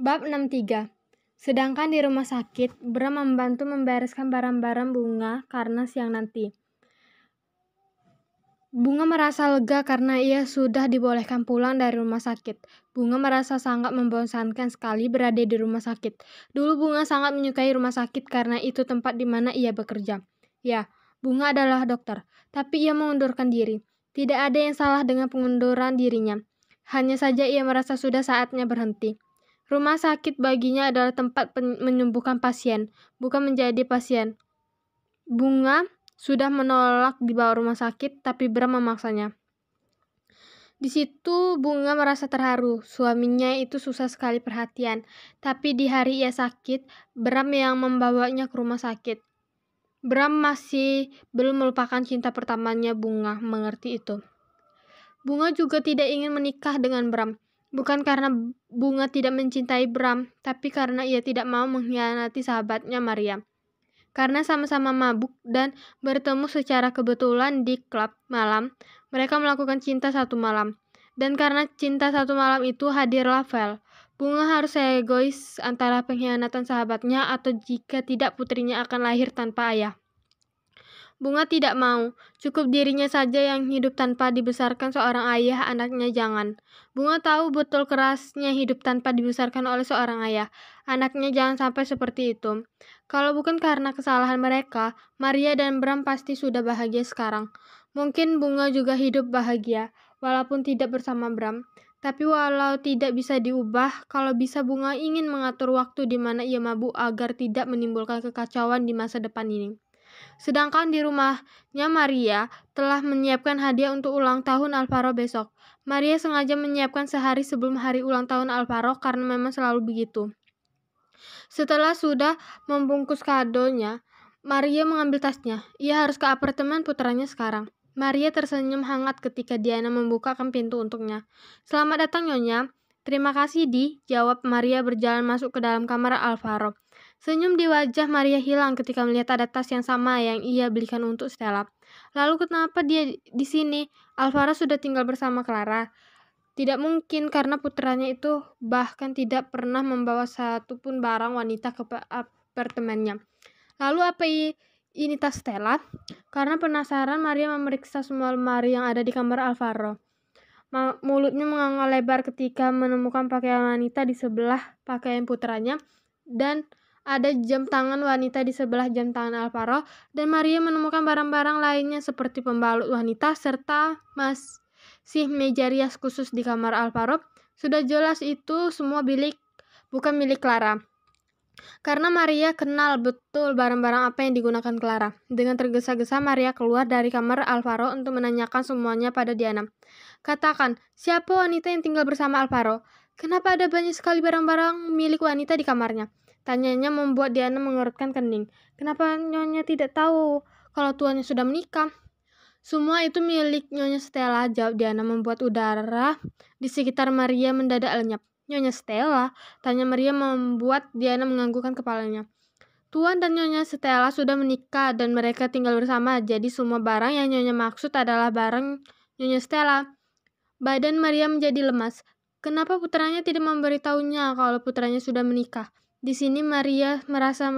Bab 63. Sedangkan di rumah sakit, Bram membantu membereskan barang-barang Bunga karena siang nanti. Bunga merasa lega karena ia sudah dibolehkan pulang dari rumah sakit. Bunga merasa sangat membosankan sekali berada di rumah sakit. Dulu Bunga sangat menyukai rumah sakit karena itu tempat di mana ia bekerja. Ya, Bunga adalah dokter, tapi ia mengundurkan diri. Tidak ada yang salah dengan pengunduran dirinya. Hanya saja ia merasa sudah saatnya berhenti. Rumah sakit baginya adalah tempat menyembuhkan pasien, bukan menjadi pasien. Bunga sudah menolak dibawa rumah sakit, tapi Bram memaksanya. Di situ Bunga merasa terharu. Suaminya itu susah sekali perhatian, tapi di hari ia sakit, Bram yang membawanya ke rumah sakit. Bram masih belum melupakan cinta pertamanya. Bunga mengerti itu. Bunga juga tidak ingin menikah dengan Bram. Bukan karena Bunga tidak mencintai Bram, tapi karena ia tidak mau mengkhianati sahabatnya Maria. Karena sama-sama mabuk dan bertemu secara kebetulan di klub malam, mereka melakukan cinta satu malam. Dan karena cinta satu malam itu hadirlah Vel. Bunga harus egois antara pengkhianatan sahabatnya atau jika tidak putrinya akan lahir tanpa ayah. Bunga tidak mau, cukup dirinya saja yang hidup tanpa dibesarkan seorang ayah, anaknya jangan. Bunga tahu betul kerasnya hidup tanpa dibesarkan oleh seorang ayah, anaknya jangan sampai seperti itu. Kalau bukan karena kesalahan mereka, Maria dan Bram pasti sudah bahagia sekarang. Mungkin Bunga juga hidup bahagia, walaupun tidak bersama Bram. Tapi walau tidak bisa diubah, kalau bisa Bunga ingin mengatur waktu di mana ia mabuk agar tidak menimbulkan kekacauan di masa depan ini. Sedangkan di rumahnya Maria telah menyiapkan hadiah untuk ulang tahun Alvaro besok. Maria sengaja menyiapkan sehari sebelum hari ulang tahun Alvaro karena memang selalu begitu. Setelah sudah membungkus kadonya, Maria mengambil tasnya. Ia harus ke apartemen putranya sekarang. Maria tersenyum hangat ketika Diana membukakan pintu untuknya. "Selamat datang, Nyonya." "Terima kasih, Di," jawab Maria berjalan masuk ke dalam kamar Alvaro. Senyum di wajah Maria hilang ketika melihat ada tas yang sama yang ia belikan untuk Stella. Lalu kenapa dia di sini? Alvaro sudah tinggal bersama Clara. Tidak mungkin karena putranya itu bahkan tidak pernah membawa satupun barang wanita ke apartemennya. Lalu apa ini tas Stella? Karena penasaran, Maria memeriksa semua lemari yang ada di kamar Alvaro. Mulutnya menganga lebar ketika menemukan pakaian wanita di sebelah pakaian putranya dan ada jam tangan wanita di sebelah jam tangan Alvaro, dan Maria menemukan barang-barang lainnya seperti pembalut wanita serta masih meja rias khusus di kamar Alvaro. Sudah jelas itu semua bukan milik Clara. Karena Maria kenal betul barang-barang apa yang digunakan Clara. Dengan tergesa-gesa Maria keluar dari kamar Alvaro untuk menanyakan semuanya pada Diana. "Katakan, siapa wanita yang tinggal bersama Alvaro? Kenapa ada banyak sekali barang-barang milik wanita di kamarnya?" Tanyanya membuat Diana mengerutkan kening. "Kenapa Nyonya tidak tahu kalau tuannya sudah menikah?" "Semua itu milik Nyonya Stella," jawab Diana, membuat udara di sekitar Maria mendadak lenyap. "Nyonya Stella?" tanya Maria, membuat Diana menganggukkan kepalanya. "Tuan dan Nyonya Stella sudah menikah dan mereka tinggal bersama, jadi semua barang yang Nyonya maksud adalah barang Nyonya Stella." Badan Maria menjadi lemas. Kenapa putranya tidak memberitahunya kalau putranya sudah menikah? Di sini Maria merasa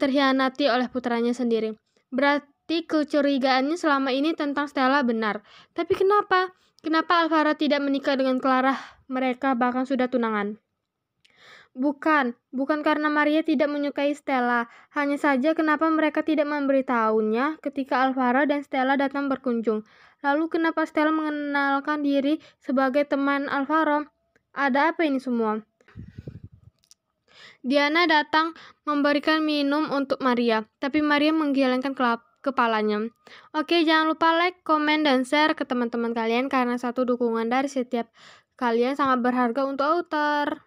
terhianati oleh putranya sendiri. Berarti kecurigaannya selama ini tentang Stella benar. Tapi kenapa? Kenapa Alvaro tidak menikah dengan Clara? Mereka bahkan sudah tunangan. Bukan karena Maria tidak menyukai Stella. Hanya saja kenapa mereka tidak memberitahunya ketika Alvaro dan Stella datang berkunjung. Lalu kenapa Stella mengenalkan diri sebagai teman Alvaro? Ada apa ini semua? Diana datang memberikan minum untuk Maria, tapi Maria menggelengkan kepalanya. Oke, jangan lupa like, komen, dan share ke teman-teman kalian karena satu dukungan dari setiap kalian sangat berharga untuk author.